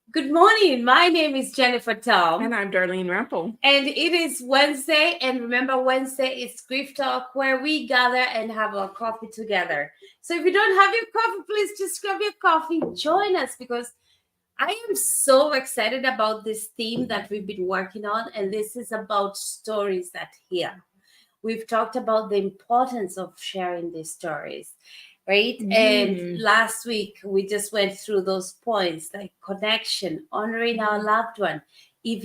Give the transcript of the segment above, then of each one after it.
Good morning. My name is Jennifer And Tom, I'm Darlene Rempel. and it is Wednesday. And remember, Wednesday is Grief Talk, where we gather and have our coffee together. So if you don't have your coffee, please just grab your coffee. Join us because I am so excited about this theme that we've been working on, and this is about stories that heal. We've talked about the importance of sharing these stories, right? And last week we just went through those points like connection, honoring our loved one. If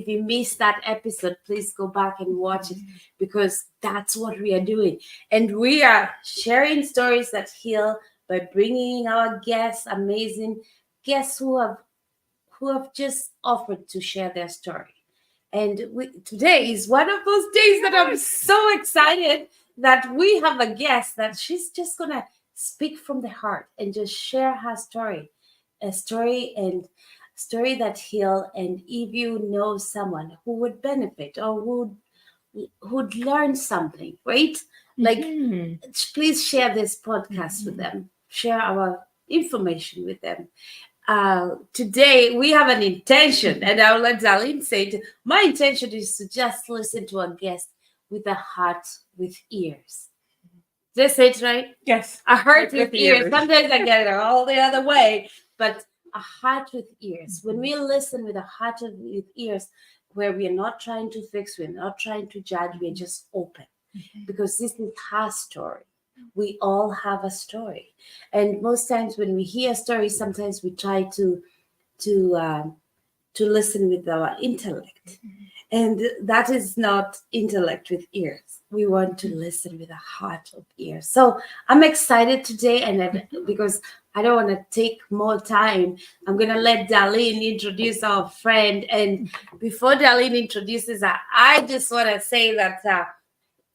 you missed that episode, please go back and watch it because that's what we are doing. And we are sharing stories that heal by bringing our guests, amazing guests who have just offered to share their story. And today is one of those days that I'm so excited that we have a guest that she's just going to speak from the heart and just share her story, a story and story that heal. And if you know someone who would benefit or who'd learn something, right? Like, please share this podcast with them, share our information with them. Today we have an intention, and I'll let Darlene say it. My intention is to just listen to a guest with a heart with ears. Did I say it right? Yes. A heart with ears. Sometimes I get it all the other way, but a heart with ears. When we listen with a heart with ears, where we are not trying to fix, we're not trying to judge, we're just open because this is her story. We all have a story, and most times when we hear stories, sometimes we try to to listen with our intellect, and that is not intellect with ears. We want to listen with a heart of ears. So I'm excited today, and because I don't want to take more time, I'm gonna let Darlene introduce our friend. And before Darlene introduces her, I just want to say that.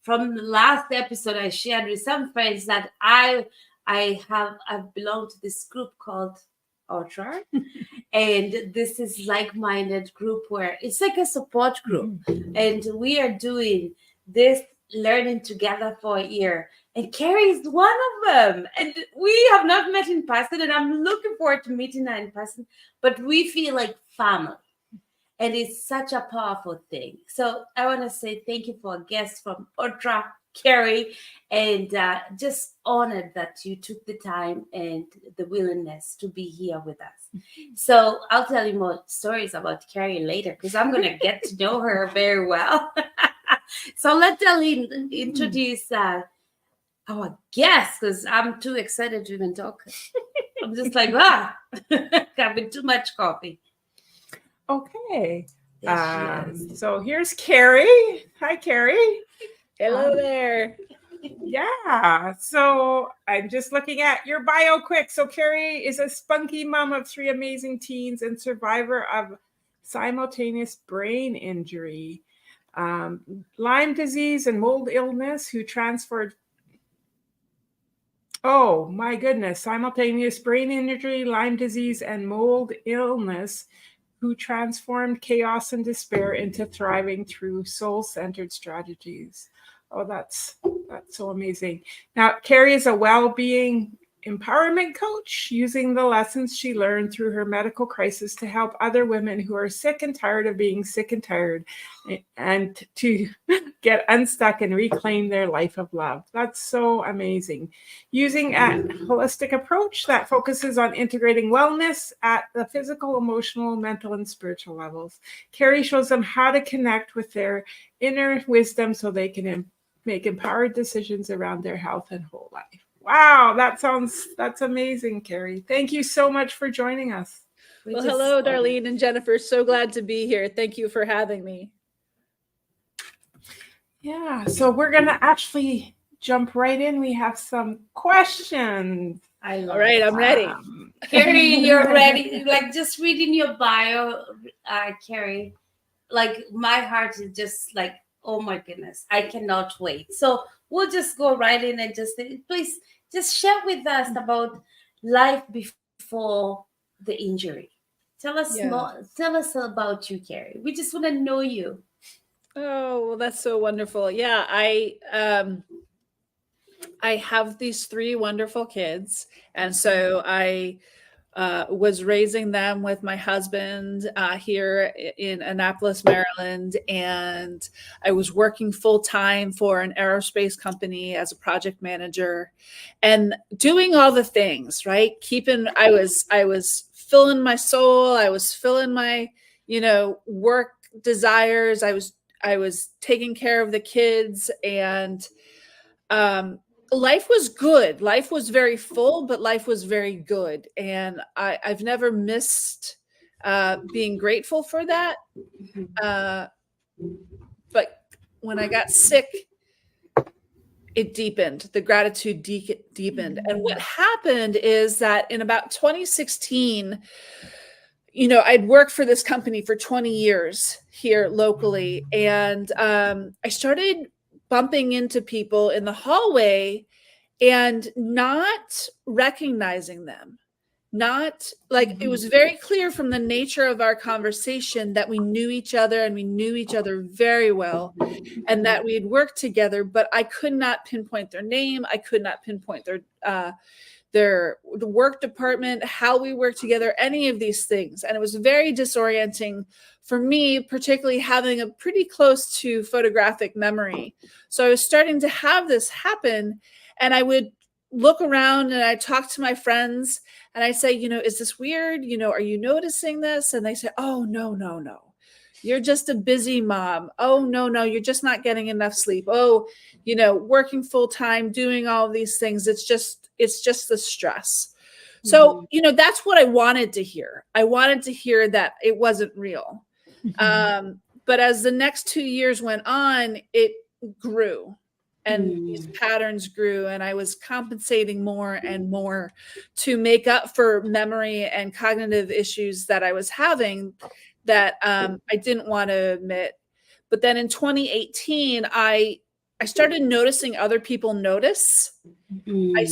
From the last episode I shared with some friends that I've belonged to this group called Ultra, and this is like-minded group where it's like a support group, and we are doing this learning together for a year. And Carrie is one of them, and we have not met in person, and I'm looking forward to meeting her in person. But we feel like family, and it's such a powerful thing. So I want to say thank you for a guest from Ultra, Carrie, and just honored that you took the time and the willingness to be here with us. So I'll tell you more stories about Carrie later because I'm going to get to know her very well. So let Darlene introduce our guest because I'm too excited to even talk. I'm just like, having too much coffee. Okay. Yes, So here's Carrie. Hi, Carrie. Hello there. Yeah. So I'm just looking at your bio quick. So Carrie is a spunky mom of 3 amazing teens and survivor of simultaneous brain injury, Lyme disease, and mold illness, who transferred. Oh my goodness, simultaneous brain injury, Lyme disease, and mold illness, who transformed chaos and despair into thriving through soul-centered strategies. Oh, that's so amazing. Now, Carrie is a well-being empowerment coach, using the lessons she learned through her medical crisis to help other women who are sick and tired of being sick and tired, and to get unstuck and reclaim their life of love. That's so amazing. Using a holistic approach that focuses on integrating wellness at the physical, emotional, mental, and spiritual levels, Carrie shows them how to connect with their inner wisdom so they can make empowered decisions around their health and whole life. Wow, that's amazing, Carrie. Thank you so much for joining us. Well, hello, Darlene and Jennifer. So glad to be here. Thank you for having me. Yeah, so we're going to actually jump right in. We have some questions. All right, I'm ready. Carrie, you're ready. Like just reading your bio, Carrie, like my heart is just like, oh my goodness, I cannot wait. So we'll just go right in and just please just share with us about life before the injury. Tell us more. Tell us about you, Carrie. We just want to know you. Oh, well, that's so wonderful. Yeah, I have these 3 wonderful kids, and so I was raising them with my husband here in Annapolis, Maryland. And I was working full time for an aerospace company as a project manager and doing all the things, right? I was filling my soul. I was filling my, work desires. I was taking care of the kids, and life was good. Life was very full, but life was very good. And I've never missed being grateful for that. But when I got sick, it deepened. The gratitude deepened. And what happened is that in about 2016, I'd worked for this company for 20 years here locally. And I started bumping into people in the hallway and not recognizing them. Not like it was very clear from the nature of our conversation that we knew each other, and we knew each other very well, and that we had worked together, but I could not pinpoint their name. I could not pinpoint the work department, how we work together, any of these things. And it was very disorienting for me, particularly having a pretty close to photographic memory. So I was starting to have this happen, and I would look around and I talk to my friends and I say, is this weird? Are you noticing this? And they say, oh, no. You're just a busy mom. Oh, no, you're just not getting enough sleep. Oh, working full time, doing all of these things. It's just the stress. So, that's what I wanted to hear. I wanted to hear that it wasn't real. But as the next 2 years went on, it grew. And these patterns grew, and I was compensating more and more to make up for memory and cognitive issues that I was having that I didn't want to admit. But then in 2018, I started noticing other people notice. I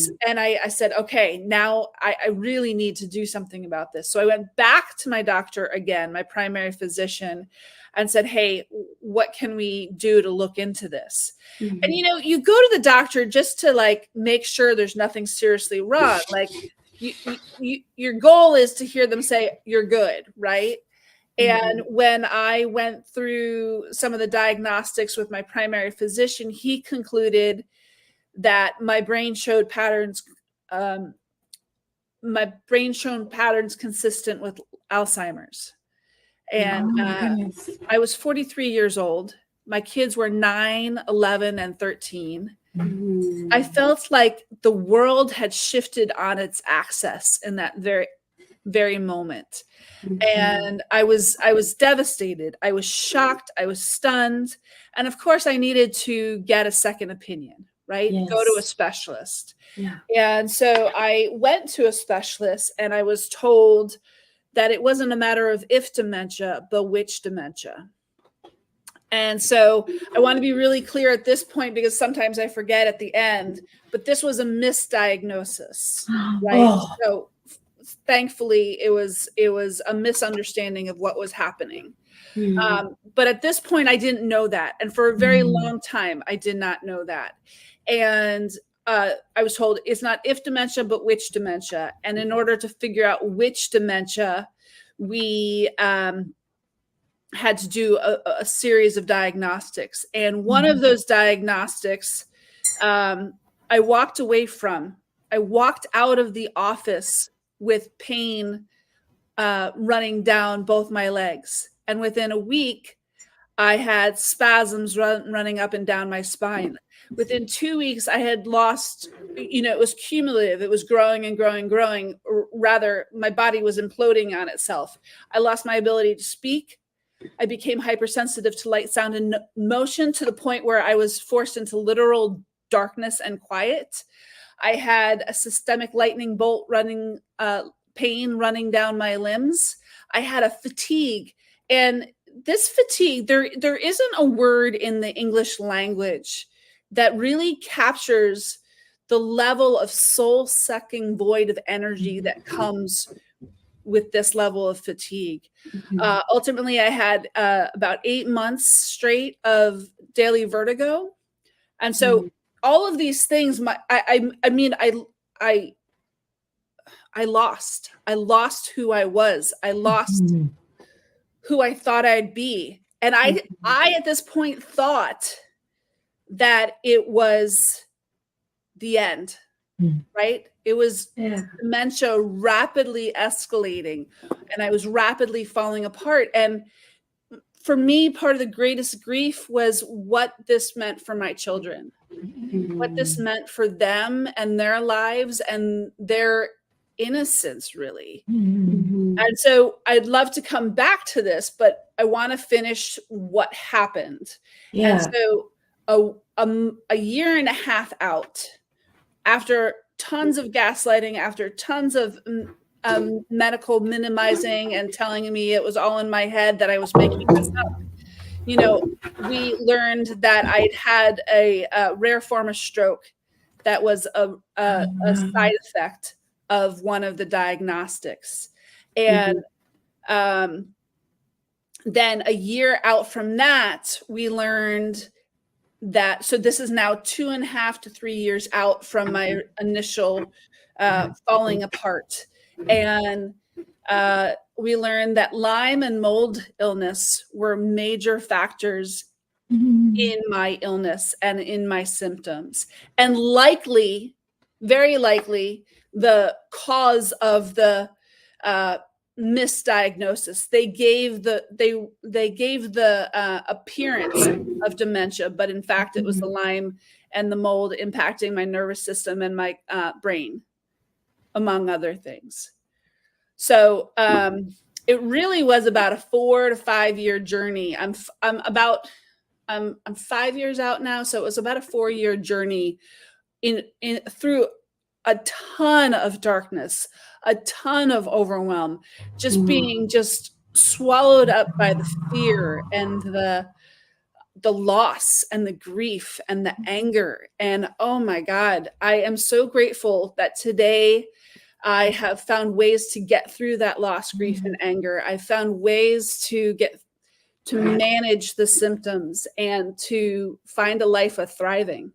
said, okay, now I really need to do something about this. So I went back to my doctor again, my primary physician, and said, hey, what can we do to look into this? And, you go to the doctor just to make sure there's nothing seriously wrong. Like your goal is to hear them say, you're good, right? And when I went through some of the diagnostics with my primary physician, he concluded that my brain showed patterns. My brain showed patterns consistent with Alzheimer's. And I was 43 years old. My kids were 9, 11, and 13. I felt like the world had shifted on its axis in that very, very moment. And I was devastated. I was shocked. I was stunned. And of course, I needed to get a second opinion, right? Yes. Go to a specialist. Yeah. And so I went to a specialist, and I was told that it wasn't a matter of if dementia, but which dementia. And so I want to be really clear at this point, because sometimes I forget at the end, but this was a misdiagnosis, right? So thankfully it was a misunderstanding of what was happening. But at this point I didn't know that. And for a very long time, I did not know that. And I was told it's not if dementia, but which dementia. And in order to figure out which dementia, we had to do a series of diagnostics. And one of those diagnostics, I walked away from. I walked out of the office with pain running down both my legs. And within a week, I had spasms running up and down my spine. Within 2 weeks, I had lost, it was cumulative. It was growing and growing and growing. Rather, my body was imploding on itself. I lost my ability to speak. I became hypersensitive to light, sound, and motion, to the point where I was forced into literal darkness and quiet. I had a systemic lightning bolt pain running down my limbs. I had a fatigue. And this fatigue, there isn't a word in the English language that really captures the level of soul-sucking void of energy that comes with this level of fatigue. Ultimately, I had about 8 months straight of daily vertigo. And so all of these things, I lost who I was. I lost who I thought I'd be. And I at this point thought that it was the end, right? It was dementia rapidly escalating, and I was rapidly falling apart. And for me, part of the greatest grief was what this meant for my children, what this meant for them and their lives and their innocence, really. And so I'd love to come back to this, but I want to finish what happened. And so a year and a half out, after tons of gaslighting, after tons of medical minimizing and telling me it was all in my head, that I was making this up, you know, we learned that I'd had a rare form of stroke that was a side effect of one of the diagnostics. And then a year out from that, we learned that, so this is now 2.5 to 3 years out from my initial falling apart. And we learned that Lyme and mold illness were major factors in my illness and in my symptoms, and likely, very likely, the cause of the misdiagnosis. They gave the appearance of dementia, but in fact, it was the Lyme and the mold impacting my nervous system and my brain, among other things. So it really was about a 4 to 5 year journey. I'm 5 years out now, so it was about a 4-year journey in through a ton of darkness, a ton of overwhelm, just being swallowed up by the fear and the loss and the grief and the anger. And oh my God, I am so grateful that today I have found ways to get through that loss, grief, and anger. I found ways to manage the symptoms and to find a life of thriving.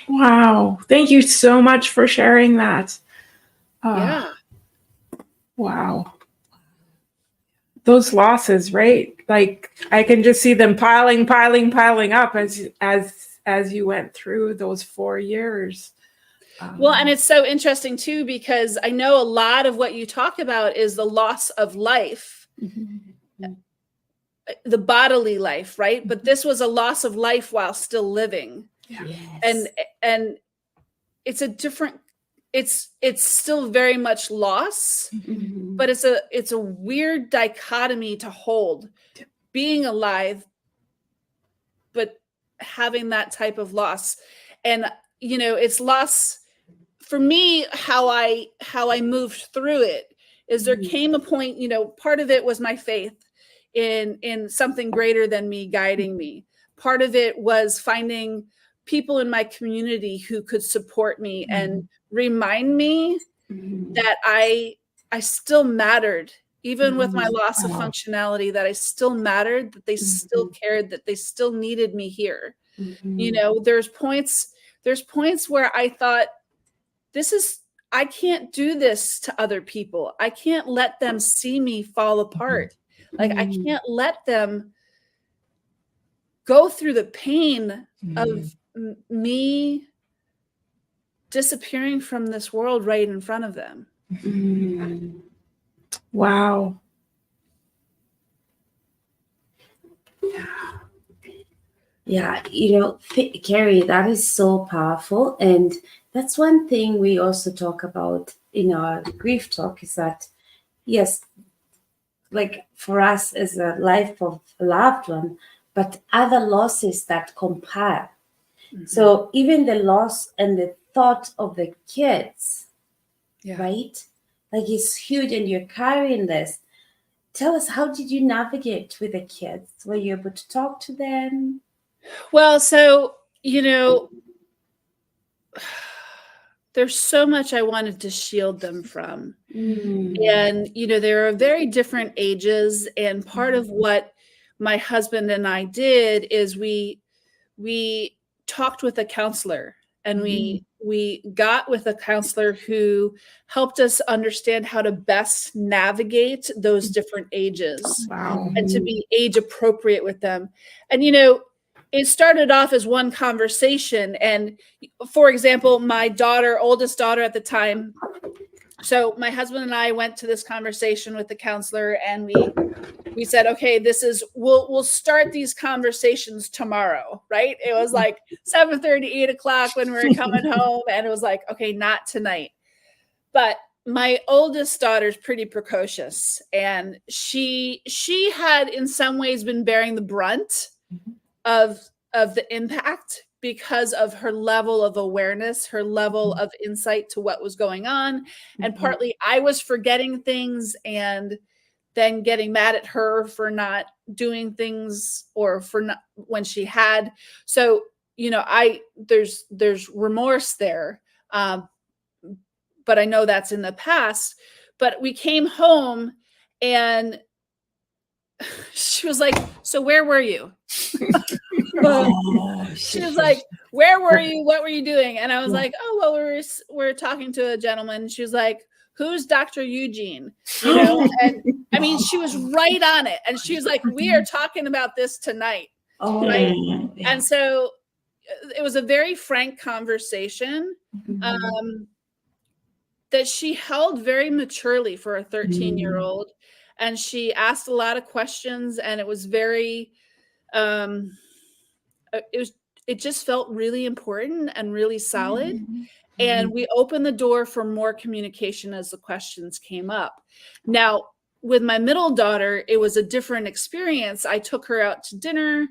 Wow. Thank you so much for sharing that. Yeah. Wow. Those losses, right? Like I can just see them piling up as you went through those 4 years. Well, and it's so interesting too, because I know a lot of what you talk about is the loss of life, the bodily life, right? But this was a loss of life while still living. Yes. And it's a different, it's still very much loss, but it's a weird dichotomy to hold, being alive, but having that type of loss. And, you know, it's loss for me. How I moved through it is there came a point, you know, part of it was my faith in something greater than me guiding me. Part of it was finding people in my community who could support me and remind me that I still mattered, even with my loss of functionality, that I still mattered, that they still cared, that they still needed me here. You know, there's points where I thought, I can't do this to other people. I can't let them see me fall apart. Like I can't let them go through the pain of me disappearing from this world right in front of them. Wow. Yeah, you know, Carrie, that is so powerful. And that's one thing we also talk about in our grief talk is that, yes, like for us as a life of a loved one, but other losses that compile. So even the loss and the thought of the kids, right? Like it's huge, and you're carrying this. Tell us, how did you navigate with the kids? Were you able to talk to them? Well, so, you know, there's so much I wanted to shield them from. And, you know, there are very different ages. And part of what my husband and I did is we talked with a counselor, and we we got with a counselor who helped us understand how to best navigate those different ages. Wow. And to be age appropriate with them. And, it started off as one conversation. And for example, my oldest daughter at the time, so my husband and I went to this conversation with the counselor, and we said, okay, we'll start these conversations tomorrow, right? It was like 7:30, 8 o'clock when we were coming home, and it was like, okay, not tonight. But my oldest daughter's pretty precocious, and she had in some ways been bearing the brunt of the impact because of her level of awareness, her level of insight to what was going on. And partly I was forgetting things and then getting mad at her for not doing things or for not when she had. So, there's remorse there. But I know that's in the past. But we came home and she was like, so where were you? She was like, where were you? What were you doing? And I was like, oh, well, we're talking to a gentleman. She was like, who's Dr. Eugene? And I mean, she was right on it. And she was like, we are talking about this tonight. Right? Yeah. And so it was a very frank conversation that she held very maturely for a 13-year-old. And she asked a lot of questions, and it was very, it just felt really important and really solid. And we opened the door for more communication as the questions came up. Now, with my middle daughter, it was a different experience. I took her out to dinner.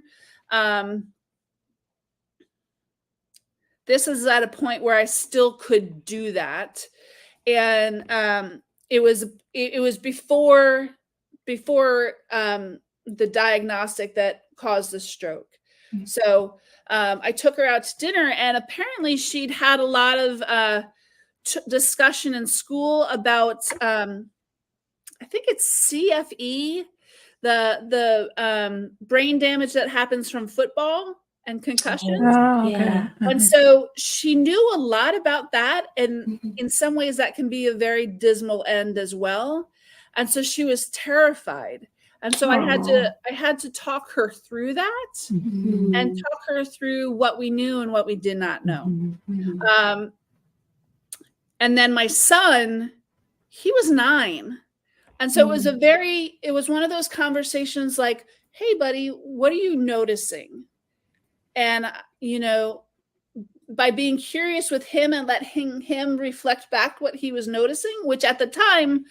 This is at a point where I still could do that. And it was before the diagnostic that caused the stroke. So I took her out to dinner, and apparently she'd had a lot of discussion in school about I think it's CFE, the brain damage that happens from football and concussions. Oh, okay. Yeah. And so she knew a lot about that. And in some ways that can be a very dismal end as well. And so she was terrified. And so I had to talk her through that and talk her through what we knew and what we did not know. And then my son, he was 9. And so it was one of those conversations like, hey, buddy, what are you noticing? And, by being curious with him and letting him reflect back what he was noticing, which at the time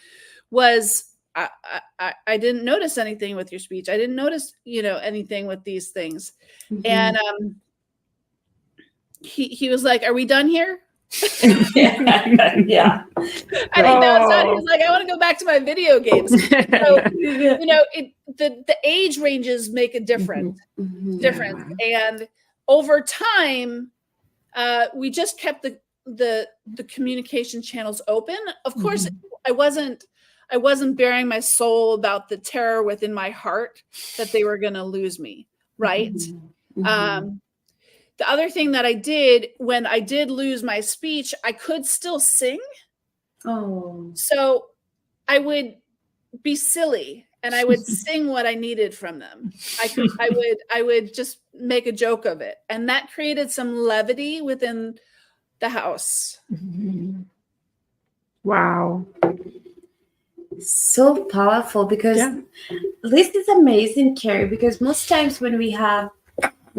was, I didn't notice anything with your speech. I didn't notice, anything with these things. And he was like, are we done here? Yeah. And he was done. He was like, I want to go back to my video games. So, the age ranges make a difference. And over time, we just kept the communication channels open. Of course, I wasn't bearing my soul about the terror within my heart that they were going to lose me. Right. The other thing that I did when I did lose my speech, I could still sing. Oh. So I would be silly and I would sing what I needed from them. I would just make a joke of it. And that created some levity within the house. Wow. So powerful, because this is amazing, Carrie, because most times when we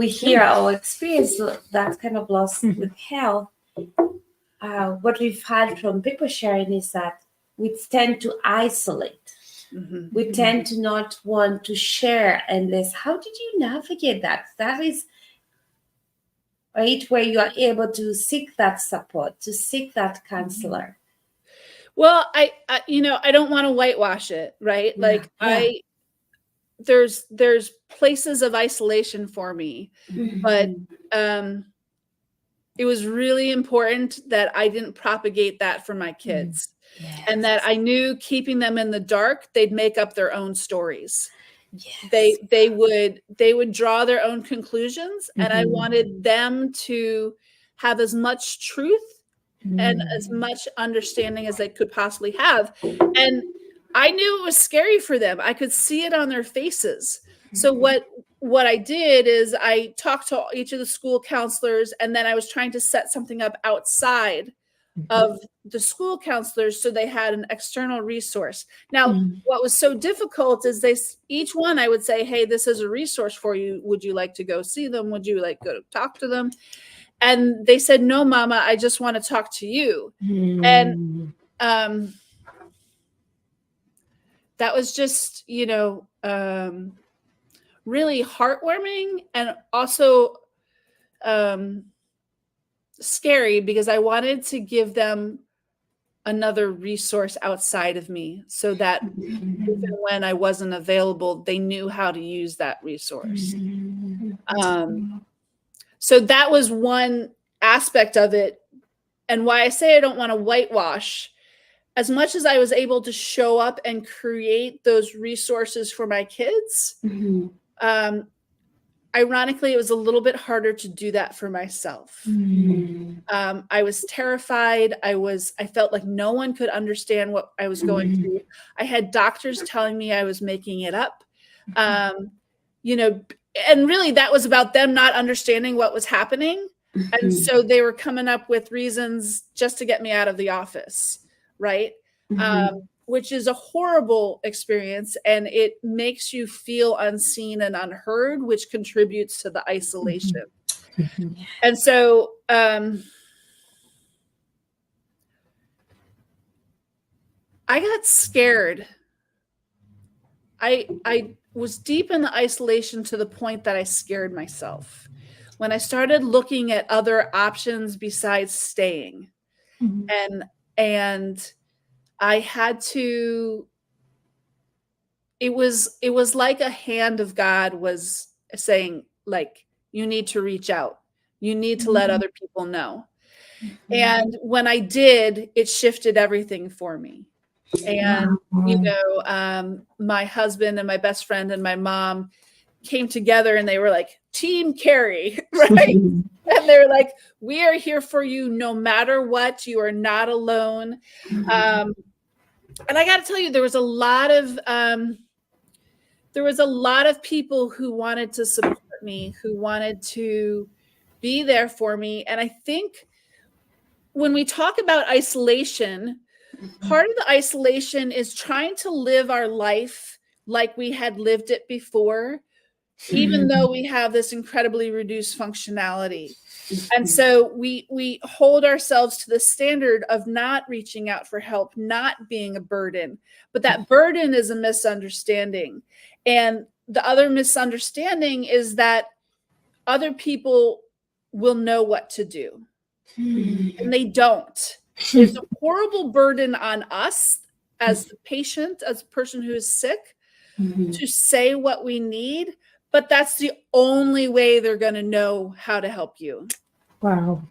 hear our experience that kind of loss with health, what we've had from people sharing is that we tend to isolate. We tend to not want to share. And how did you navigate that? That is right where you are able to seek that support, to seek that counselor. Well, I don't want to whitewash it, right? There's places of isolation for me, but it was really important that I didn't propagate that for my kids. And that I knew keeping them in the dark, they'd make up their own stories. They would draw their own conclusions, and I wanted them to have as much truth and as much understanding as they could possibly have. And I knew it was scary for them. I could see it on their faces. So what I did is I talked to each of the school counselors, and then I was trying to set something up outside of the school counselors so they had an external resource. Now, what was so difficult is each one I would say, hey, this is a resource for you. Would you like to go see them? Would you like to go talk to them? And they said, no, Mama, I just want to talk to you. And that was just, really heartwarming and also scary, because I wanted to give them another resource outside of me so that even when I wasn't available, they knew how to use that resource. So that was one aspect of it. And why I say I don't want to whitewash, as much as I was able to show up and create those resources for my kids, ironically, it was a little bit harder to do that for myself. I was terrified. I felt like no one could understand what I was going through. I had doctors telling me I was making it up. And really that was about them not understanding what was happening. And so they were coming up with reasons just to get me out of the office. Right. Which is a horrible experience, and it makes you feel unseen and unheard, which contributes to the isolation. And so I got scared. I was deep in the isolation to the point that I scared myself when I started looking at other options besides staying. And I had to, it was like a hand of God was saying, like, you need to reach out. You need to let other people know. And when I did, it shifted everything for me. And, my husband and my best friend and my mom came together and they were like, Team Carrie, right? And they were like, we are here for you no matter what. You are not alone. And I got to tell you, there was a lot of people who wanted to support me, who wanted to be there for me. And I think when we talk about isolation, part of the isolation is trying to live our life like we had lived it before, even though we have this incredibly reduced functionality. And so we hold ourselves to the standard of not reaching out for help, not being a burden. But that burden is a misunderstanding. And the other misunderstanding is that other people will know what to do. And they don't. It's a horrible burden on us as the patient, as a person who is sick, to say what we need. But that's the only way they're going to know how to help you. Wow.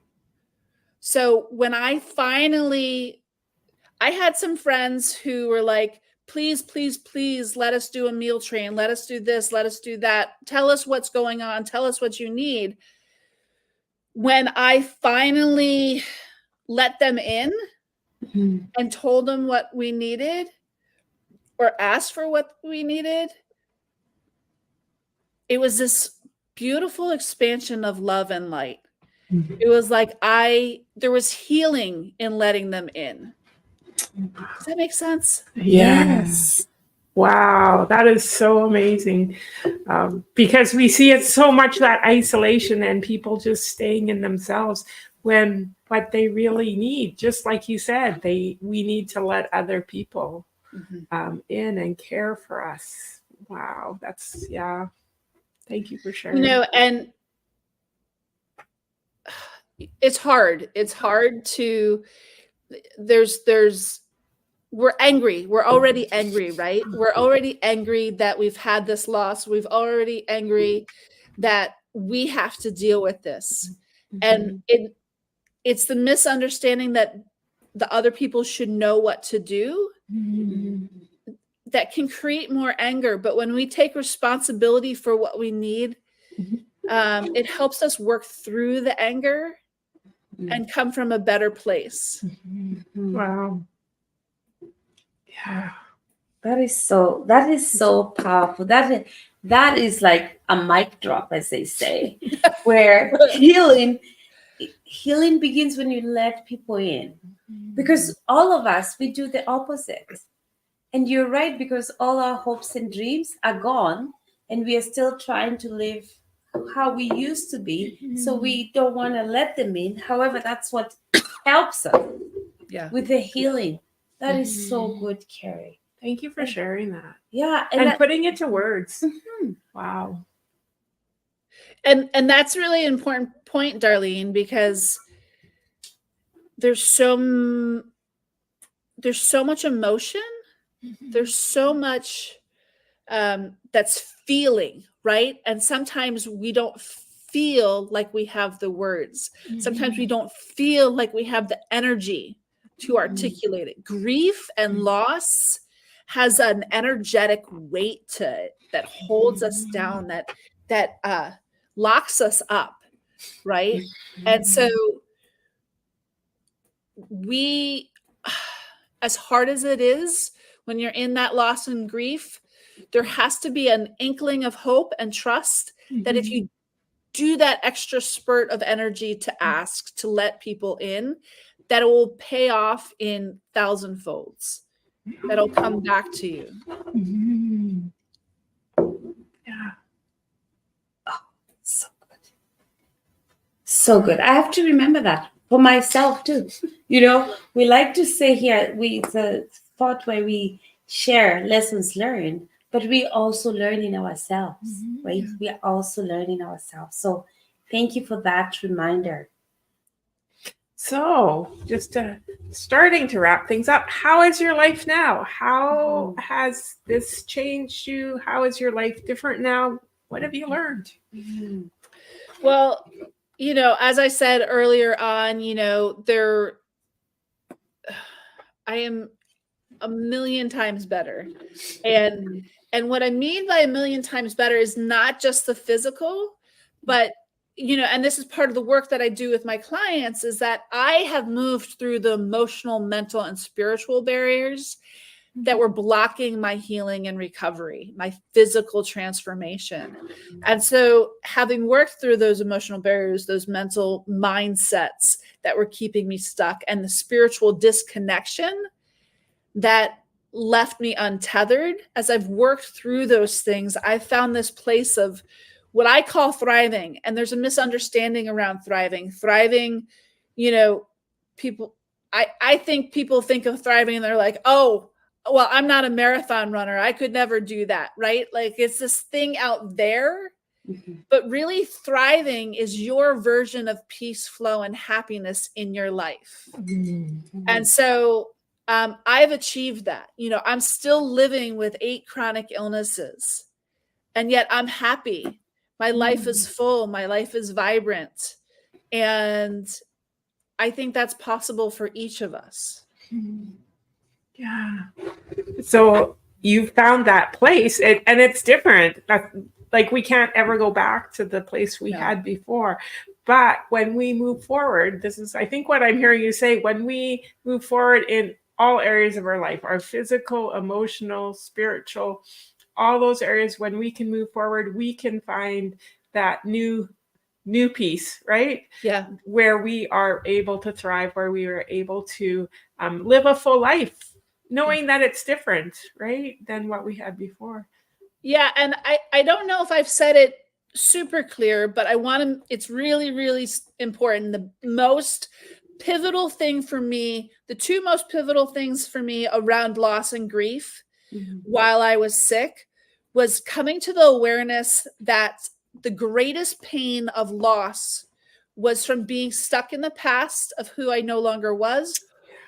So when I had some friends who were like, please, please, please let us do a meal train. Let us do this. Let us do that. Tell us what's going on. Tell us what you need. When I finally let them in and told them what we needed or asked for what we needed, it was this beautiful expansion of love and light. It was like there was healing in letting them in. Does that make sense? Yes. Wow, that is so amazing. Because we see it so much, that isolation and people just staying in themselves, when what they really need, just like you said, we need to let other people in and care for us. Wow, thank you for sharing. And it's hard. It's hard to, we're angry. We're already angry, right? We're already angry that we've had this loss. We've already angry that we have to deal with this. And it's the misunderstanding that the other people should know what to do that can create more anger. But when we take responsibility for what we need, it helps us work through the anger and come from a better place. Wow. Yeah. That is so powerful. That is like a mic drop, as they say, where healing begins when you let people in. Because all of us, we do the opposite. And you're right, because all our hopes and dreams are gone, and we are still trying to live how we used to be. So we don't want to let them in. However, that's what helps us with the healing. That is so good, Carrie. Thank you for sharing that. Yeah. And putting it to words. Wow. And that's really an important point, Darlene, because there's so much emotion. There's so much that's feeling, right? And sometimes we don't feel like we have the words. Sometimes we don't feel like we have the energy to articulate it. Grief and loss has an energetic weight to it that holds us down, that locks us up, right? And so we, as hard as it is, when you're in that loss and grief, there has to be an inkling of hope and trust that if you do that extra spurt of energy to ask, to let people in, that it will pay off in thousandfolds. That'll come back to you. Yeah. Oh, so good. So good. I have to remember that for myself too. You know, we like to say here, it's a spot where we share lessons learned, but we also learning ourselves, right? We are also learning ourselves. So thank you for that reminder. So just starting to wrap things up, how is your life now? How has this changed you? How is your life different now? What have you learned? Well, you know, as I said earlier on, you know, I am a million times better. And what I mean by a million times better is not just the physical, but, you know, and this is part of the work that I do with my clients, is that I have moved through the emotional, mental, and spiritual barriers that were blocking my healing and recovery, my physical transformation. And so having worked through those emotional barriers, those mental mindsets that were keeping me stuck, and the spiritual disconnection that left me untethered, as I've worked through those things, I found this place of what I call thriving. And there's a misunderstanding around thriving. Thriving, you know, I think people think of thriving and they're like, oh, well, I'm not a marathon runner. I could never do that, right? Like it's this thing out there, but really thriving is your version of peace, flow, and happiness in your life. And so I've achieved that. You know, I'm still living with 8 chronic illnesses, and yet I'm happy. My life is full. My life is vibrant. And I think that's possible for each of us. Yeah. So you found that place, and it's different. Like we can't ever go back to the place we had before. But when we move forward, this is, I think, what I'm hearing you say, when we move forward in all areas of our life, our physical, emotional, spiritual, all those areas, when we can move forward, we can find that new piece, right? Yeah. Where we are able to thrive, where we are able to live a full life, knowing that it's different, right, than what we had before. Yeah. And I don't know if I've said it super clear, but it's really, really important. The most pivotal thing for me, the 2 most pivotal things for me around loss and grief while I was sick, was coming to the awareness that the greatest pain of loss was from being stuck in the past of who I no longer was,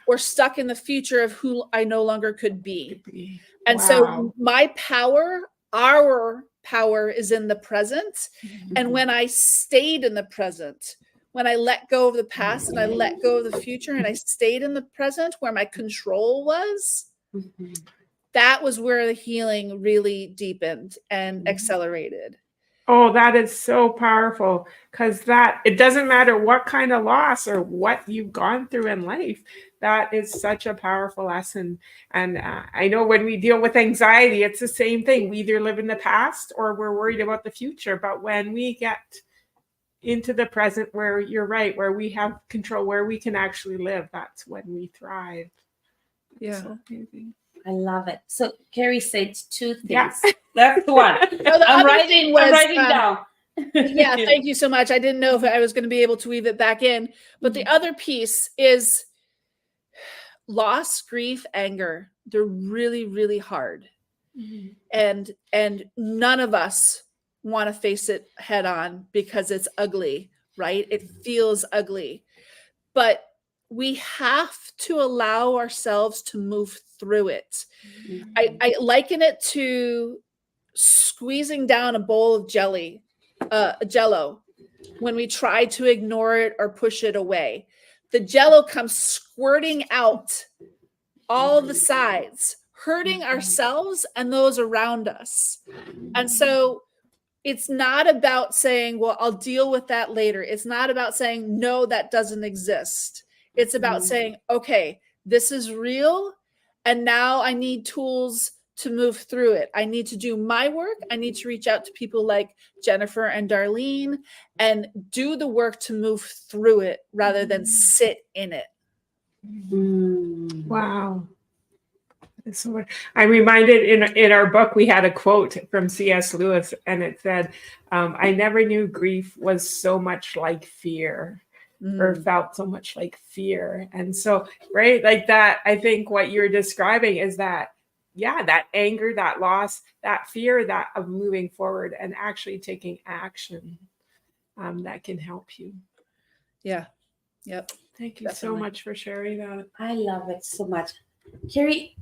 or stuck in the future of who I no longer could be. And so my power, our power, is in the present. And when I stayed in the present, when I let go of the past and I let go of the future and I stayed in the present where my control was, that was where the healing really deepened and accelerated. Oh, that is so powerful, because that it doesn't matter what kind of loss or what you've gone through in life. That is such a powerful lesson. And I know when we deal with anxiety, it's the same thing. We either live in the past or we're worried about the future. But when we get into the present, where you're right, where we have control, where we can actually live, that's when we thrive. Yeah. So amazing. I love it. So Carrie said two things. Yeah. That's the one. No, the I'm other thing was, writing down. yeah, thank you so much. I didn't know if I was going to be able to weave it back in. But the other piece is loss, grief, anger. They're really, really hard. And none of us want to face it head on because it's ugly, right? It feels ugly. But we have to allow ourselves to move through it. I liken it to squeezing down a bowl of Jello, when we try to ignore it or push it away. The Jello comes squirting out all the sides, hurting ourselves and those around us. And so it's not about saying, well, I'll deal with that later. It's not about saying, no, that doesn't exist. It's about saying, okay, this is real. And now I need tools to move through it. I need to do my work. I need to reach out to people like Jennifer and Darlene and do the work to move through it rather than sit in it. Wow. So I'm reminded in our book, we had a quote from C.S. Lewis, and it said, I never knew grief was so much like fear. Or felt so much like fear. And so, right, like that, I think what you're describing is that, yeah, that anger, that loss, that fear, that of moving forward and actually taking action that can help you. Yeah. Yep. Thank you so much for sharing that. I love it so much. Carrie,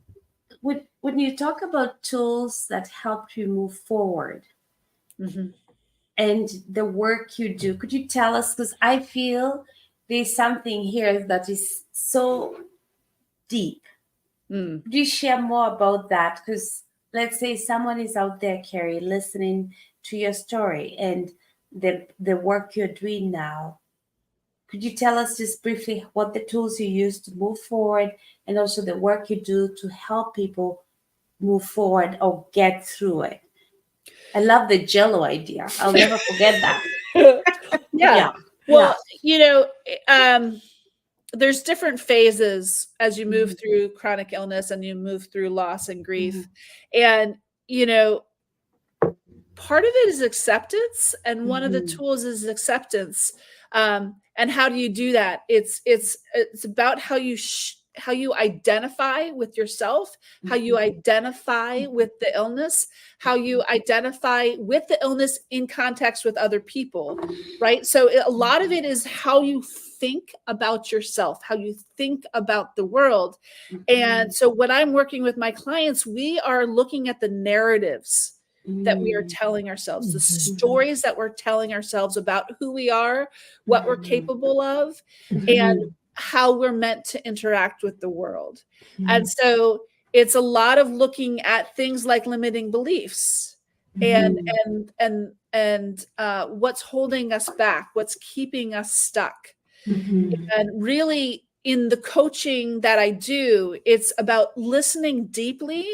when you talk about tools that help you move forward, and the work you do, could you tell us, because I feel there's something here that is so deep. Could you share more about that? Because let's say someone is out there, Carrie, listening to your story and the work you're doing now. Could you tell us just briefly what the tools you use to move forward and also the work you do to help people move forward or get through it? I love the Jello idea. I'll never forget that. Yeah. Well, you know, there's different phases as you move through chronic illness and you move through loss and grief. And, you know, part of it is acceptance. And one of the tools is acceptance. And how do you do that? It's about how you identify with yourself, how you identify with the illness, how you identify with the illness in context with other people, right? So a lot of it is how you think about yourself, how you think about the world. And so when I'm working with my clients, we are looking at the narratives that we are telling ourselves, the stories that we're telling ourselves about who we are, what we're capable of, and how we're meant to interact with the world. And so it's a lot of looking at things like limiting beliefs and what's holding us back, what's keeping us stuck. And really in the coaching that I do, it's about listening deeply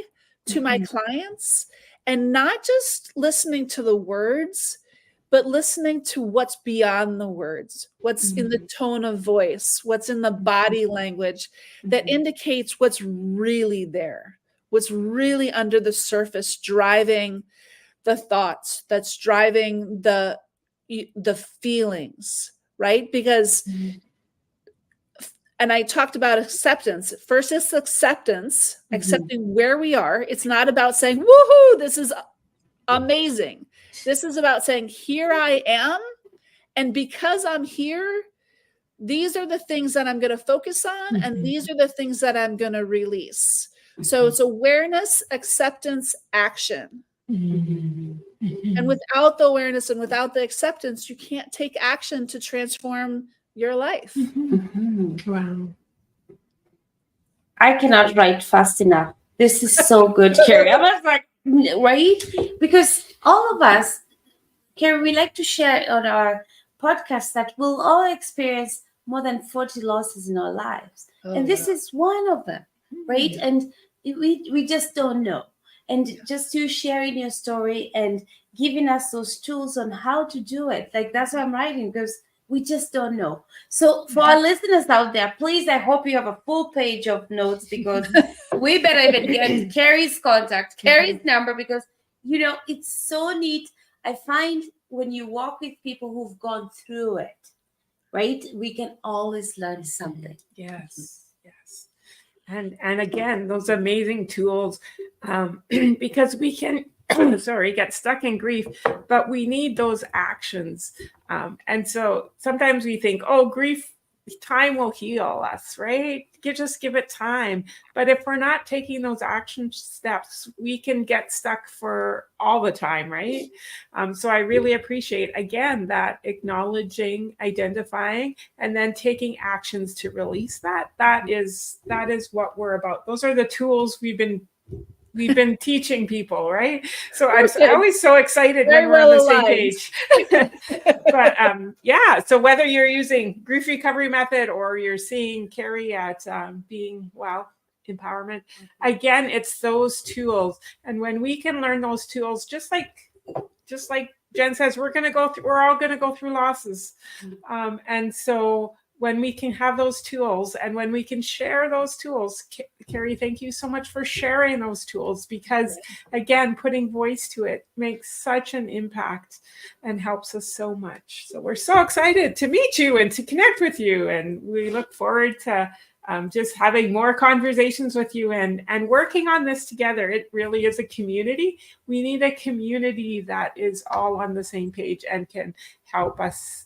to my clients and not just listening to the words, but listening to what's beyond the words, what's in the tone of voice, what's in the body language that indicates what's really there, what's really under the surface, driving the thoughts, that's driving the feelings, right? Because, and I talked about acceptance. First is acceptance, accepting where we are. It's not about saying, woohoo, this is amazing. This is about saying, here I am. And because I'm here, these are the things that I'm going to focus on. And these are the things that I'm going to release. So it's awareness, acceptance, action. And without the awareness and without the acceptance, you can't take action to transform your life. Wow. I cannot write fast enough. This is so good, Carrie. I was like, right? Because all of us, Carrie, we like to share on our podcast that we'll all experience more than 40 losses in our lives. And this is one of them, right? And we just don't know. And just you sharing your story and giving us those tools on how to do it. Like, that's what I'm writing, because we just don't know. So for our listeners out there, please, I hope you have a full page of notes, because we better even get Carrie's contact, Carrie's number, because, you know, it's so neat. I find when you walk with people who've gone through it, right, we can always learn something. Yes, yes. And again, those amazing tools, because we can, get stuck in grief, but we need those actions. And so sometimes we think, oh, grief, time will heal us, right? You just give it time. But if we're not taking those action steps, we can get stuck for all the time, right? So I really appreciate, again, that acknowledging, identifying, and then taking actions to release that. That is what we're about. Those are the tools we've been teaching people, right? So I'm always so excited when we're on the same page. But so whether you're using Grief Recovery Method or you're seeing Carrie at Being Well Empowerment, again, it's those tools. And when we can learn those tools, just like Jen says, we're all going to go through losses. And so when we can have those tools and when we can share those tools, Carrie, thank you so much for sharing those tools, because again, putting voice to it makes such an impact and helps us so much. So we're so excited to meet you and to connect with you. And we look forward to just having more conversations with you and working on this together. It really is a community. We need a community that is all on the same page and can help us,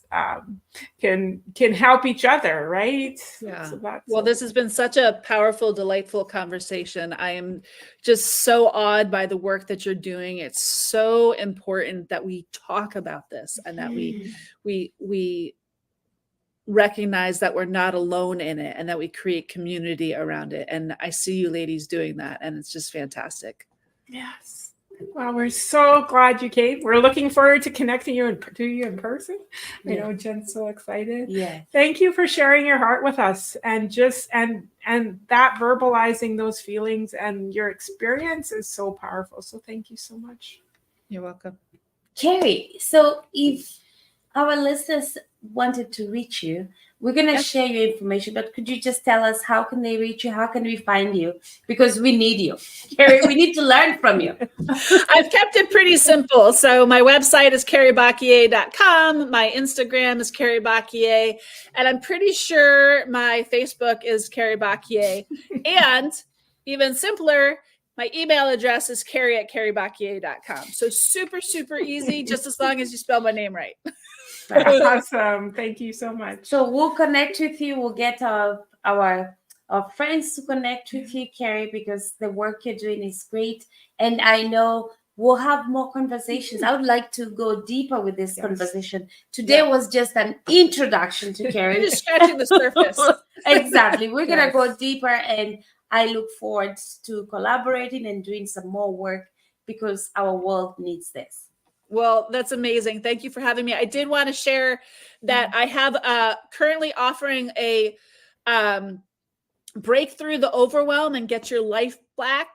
can help each other, right? Yeah. So this has been such a powerful, delightful conversation. I am just so awed by the work that you're doing. It's so important that we talk about this and that we recognize that we're not alone in it and that we create community around it. And I see you ladies doing that, and it's just fantastic. Yes. Well, we're so glad you came. We're looking forward to connecting you and to you in person. I know Jen's so excited. Yeah. Thank you for sharing your heart with us and and that verbalizing those feelings and your experience is so powerful. So thank you so much. You're welcome. Carrie, so if our listeners wanted to reach you, we're going to share your information, but could you just tell us how can they reach you? How can we find you? Because we need you. Carrie, we need to learn from you. I've kept it pretty simple. So my website is carriebach.com. My Instagram is Carrie Baquie. And I'm pretty sure my Facebook is Carrie Baquie. And even simpler, my email address is carrie@carriebach.com. So super, super easy, just as long as you spell my name right. Awesome. Thank you so much. So we'll connect with you. We'll get our friends to connect with you, Carrie, because the work you're doing is great. And I know we'll have more conversations. I would like to go deeper with this conversation. Today was just an introduction to Carrie. We're just scratching the surface. Exactly. We're going to go deeper, and I look forward to collaborating and doing some more work because our world needs this. Well, that's amazing. Thank you for having me. I did want to share that I have currently offering a break through the overwhelm and get your life back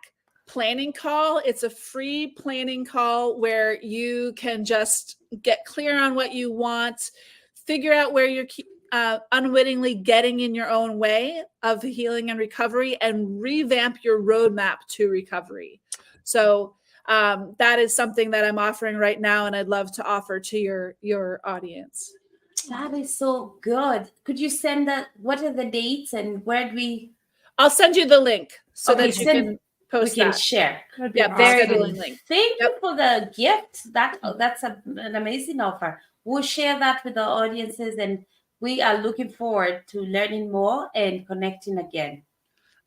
planning call. It's a free planning call where you can just get clear on what you want, figure out where you're unwittingly getting in your own way of healing and recovery, and revamp your roadmap to recovery. So that is something that I'm offering right now, and I'd love to offer to your audience. That is so good. Could you send that? What are the dates and where do we? I'll send you the link so that you can post we can that. share. Yeah, very good link. Thank you for the gift. That's an amazing offer. We'll share that with the audiences, and we are looking forward to learning more and connecting again.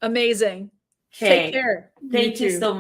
Amazing. Okay. Take care. Thank you so much.